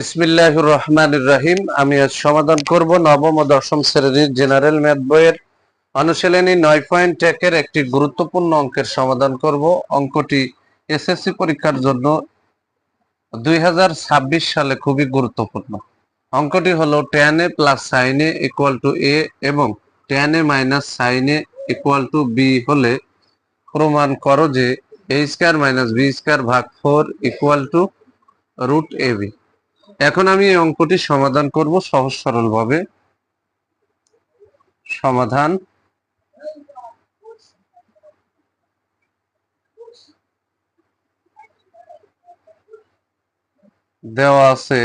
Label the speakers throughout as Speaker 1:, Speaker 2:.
Speaker 1: বিসমিল্লাহির রহমানির রহিম। আমি আজ সমাধান করব নবম ও দশম শ্রেণীর জেনারেল ম্যাথ বইয়ের অনুশীলনী 9.1 এর একটি গুরুত্বপূর্ণ অঙ্কের সমাধান করব। অঙ্কটি এসএসসি পরীক্ষার জন্য 2026 সালে খুবই গুরুত্বপূর্ণ। অঙ্কটি হলো tan a plus sin a equal to a এবং tan a minus sin a equal to b হলে প্রমাণ করো যে a square minus b square ভাগ 4 ইকুয়াল টু রুট ab। এখন আমি এই অঙ্কটি সমাধান করব সহজ সরল ভাবে। সমাধান দেওয়া আছে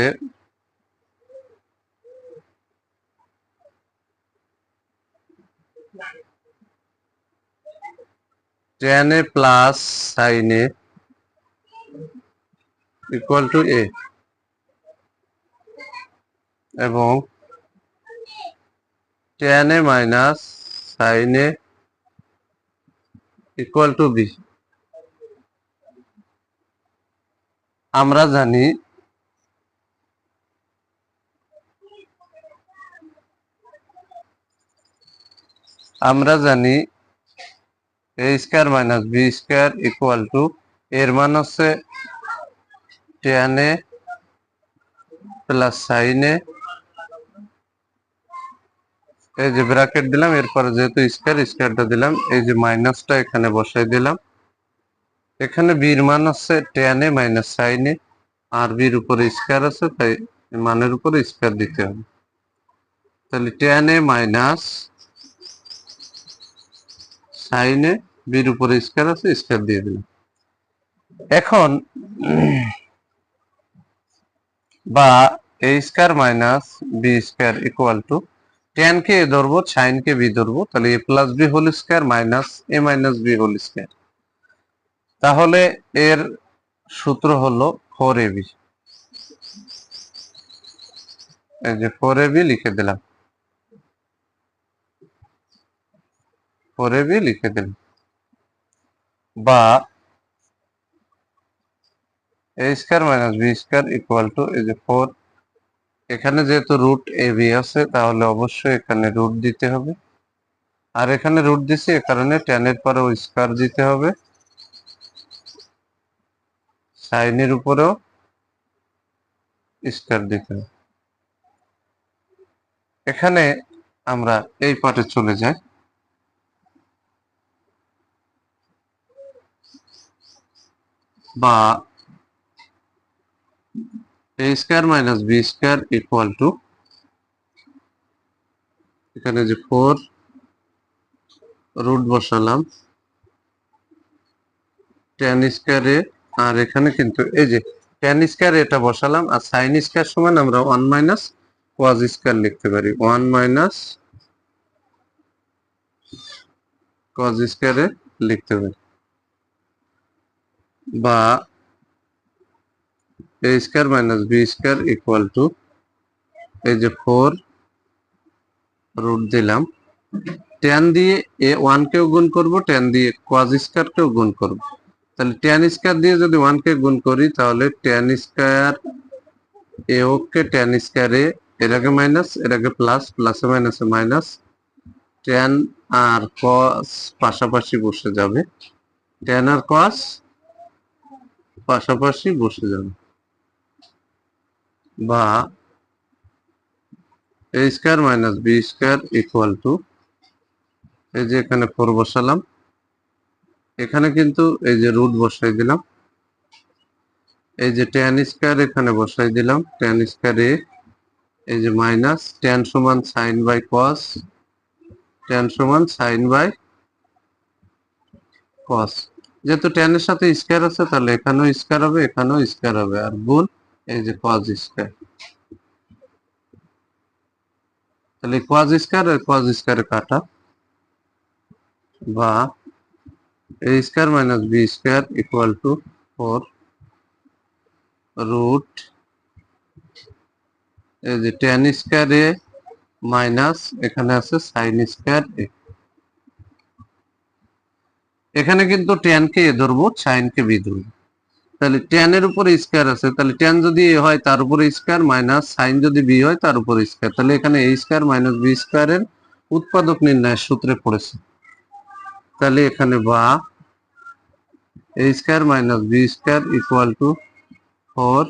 Speaker 1: tan a plus sin a equal to a এবং tan a minus sin a equal to b। আমরা জানি a square minus b square equal two এর মান হচ্ছে tan a plus sin a, এই যে ব্র্যাকেট দিলাম, এরপরে যেহেতু স্কয়ারটা দিলাম, এই যে মাইনাসটা এখানে বসাই দিলাম। এখানে b এর মান হচ্ছে tan a minus sin a, আর b এর উপরে স্কয়ার আছে, তাই মানের উপরে স্কয়ার দিতে হবে। তাহলে tan a minus sin a, b এর উপরে স্কয়ার আছে, স্কয়ার দিয়ে দিলাম। এখন বা a square minus b square equal to tan কে a ধরবো, sin কে b ধরবো, তাহলে a plus b whole square minus a minus b whole square. তাহলে এর সূত্র হলো 4ab। এই যে 4ab লিখে দিলাম, 4ab লিখে দিলাম। বা a square minus b square equal to এই যে 4, এখানে যেহেতু রুট ab আছে তাহলে অবশ্যই এখানে রুট দিতে হবে, আর এখানে রুট দিছি এ কারণে tan এর পরে ও স্কয়ার দিতে হবে, sin এর উপরেও স্কয়ার দিতে হবে। এখানে আমরা এই পার্টে চলে যাই। বা a square minus b square equal two এখানে যে 4 রুট বসালাম tan স্কয়ার a, আর এখানে কিন্তু এই যে tan স্কয়ার এটা বসালাম, আর sin স্কয়ার সমান আমরা 1 মাইনাস cos স্কয়ার লিখতে পারি, 1 মাইনাস cos স্কয়ারে লিখতে পারি। বা a square minus b square equal to এই যে 4 রুট দিলাম, tan দিয়ে a 1 কেও গুণ করব, tan দিয়ে cos স্কয়ার কেও গুণ করব। তাহলে tan স্কয়ার দিয়ে যদি 1 কে গুণ করি তাহলে tan square a K tan square a, এর আগে মাইনাস এর আগে প্লাস, প্লাসে মাইনাসে মাইনাস, tan আর cos পাশাপাশি বসে যাবে, tan আর cos পাশাপাশি বসে যাবে। বা a square minus b square equal to এই যে এখানে 4 বসালাম, এখানে কিন্তু এই যে রুট বসাই দিলাম, এই যে tan স্কয়ার এখানে বসাই দিলাম, tan স্কয়ার a, এই যে মাইনাস tan সমান sin বাই cos, tan সমান sin বাই cos। যেহেতু tan এর সাথে স্কয়ার আছে তাহলে এখানেও স্কয়ার হবে, এখানেও স্কয়ার হবে, আর গুণ এই যে cos স্কয়ার। তাহলে cos স্কয়ার আর cos স্কয়ারে কাটা। বা a square minus b square equal to 4 root এই যে tan স্কয়ার a মাইনাস এখানে আছে sin স্কয়ার a। এখানে কিন্তু tan কে a ধরবো, sin কে b ধরবো। তাহলে tan এর উপরে স্কয়ার আছে, তাহলে tan যদি a হয় তার উপরে স্কয়ার মাইনাস sin যদি b হয় তার উপরে স্কয়ার, তাহলে এখানে a স্কয়ার মাইনাস b স্কয়ারের উৎপাদক নির্ণয়ের সূত্রে পড়েছে। তাহলে এখানে বা a square minus b square equal to 4,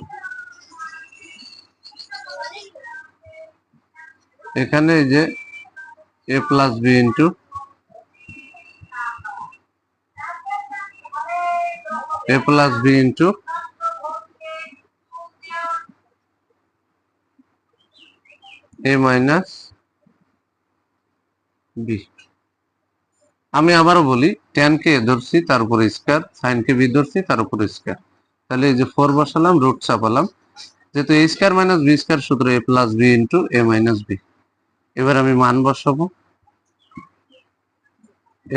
Speaker 1: এখানে এই যে a plus b into a plus b into a minus b। আমি আবারও বলি, tan কে a ধরছি তার উপরে স্কয়ার, sin কে b ধরছি তার উপরে স্কয়ার, তাহলে এই যে 4 বসালাম, রুট চাপালাম, যেহেতু a square minus b square সূত্র a plus b into a minus b। এবার আমি মান বসাবো,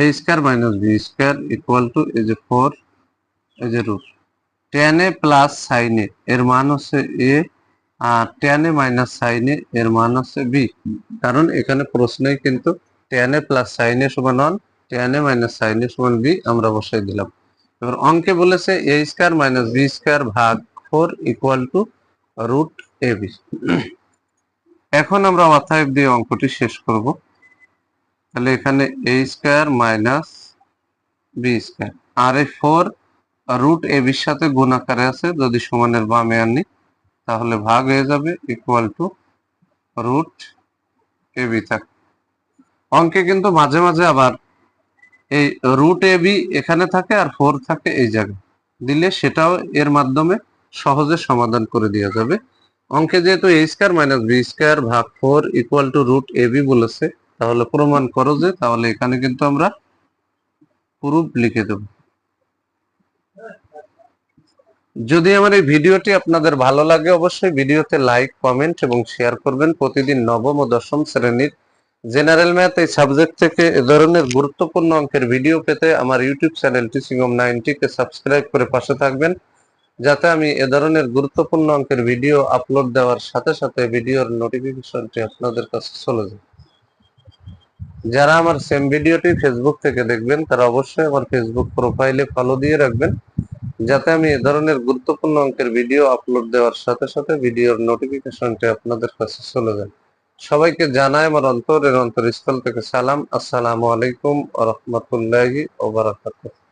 Speaker 1: a square minus b square equal to এই যে 4, এই যে root tan a plus sin a এর মান হচ্ছে a, আর tan a minus sin a এর মান হচ্ছে b, কারণ এখানে প্রশ্নই কিন্তু tan a plus sin a সমান 1, tan a minus sin a সমান b আমরা বসাই দিলাম। এবার অঙ্কে বলেছে a square minus b square ভাগ 4 ইকুয়াল টু রুট ab। এখন আমরা অতএব দিয়ে অঙ্কটি শেষ করব। তাহলে এখানে a square minus b square আর এই 4 রুট ab এর সাথে গুণ আকারে আছে, যদি সমানের বামে আনি তাহলে ভাগ হয়ে যাবে ইকুয়াল টু রুট ab থাকে। অঙ্কে কিন্তু মাঝে মাঝে আবার এই রুট ab এখানে থাকে আর 4 থাকে এই জায়গায়, দিলে সেটাও এর মাধ্যমে সহজে সমাধান করে দেওয়া যাবে। অঙ্কে যেহেতু a square minus b square ভাগ 4 ইকুয়াল টু রুট ab বলেছে, তাহলে প্রমাণ করো যে, তাহলে এখানে কিন্তু আমরা প্রুফ লিখে দেব। যদি আমার এই ভিডিওটি আপনাদের ভালো লাগে, অবশ্যই ভিডিওতে লাইক, কমেন্ট এবং শেয়ার করবেন। প্রতিদিন নবম ও দশম শ্রেণীর জেনারেল ম্যাথ এই সাবজেক্ট থেকে এ ধরনের গুরুত্বপূর্ণ অঙ্কের ভিডিও পেতে আমার ইউটিউব চ্যানেল টিচিং হোম 90 কে সাবস্ক্রাইব করে পাশে থাকবেন, যাতে আমি এ ধরনের গুরুত্বপূর্ণ অঙ্কের ভিডিও আপলোড দেওয়ার সাথে সাথে ভিডিওর নোটিফিকেশনটি আপনাদের কাছে চলে যায়। যারা আমার সেম ভিডিওটি ফেসবুক থেকে দেখবেন, তারা অবশ্যই আমার ফেসবুক প্রোফাইলে ফলো দিয়ে রাখবেন, যাতে আমি এ ধরনের গুরুত্বপূর্ণ অঙ্কের ভিডিও আপলোড দেওয়ার সাথে সাথে ভিডিওর নোটিফিকেশনটি আপনাদের কাছে চলে যায়। সবাইকে জানাই আমার অন্তরের অন্তরস্থল থেকে সালাম। আসসালামু আলাইকুম ওয়া রাহমাতুল্লাহি ওয়া বারাকাতুহু।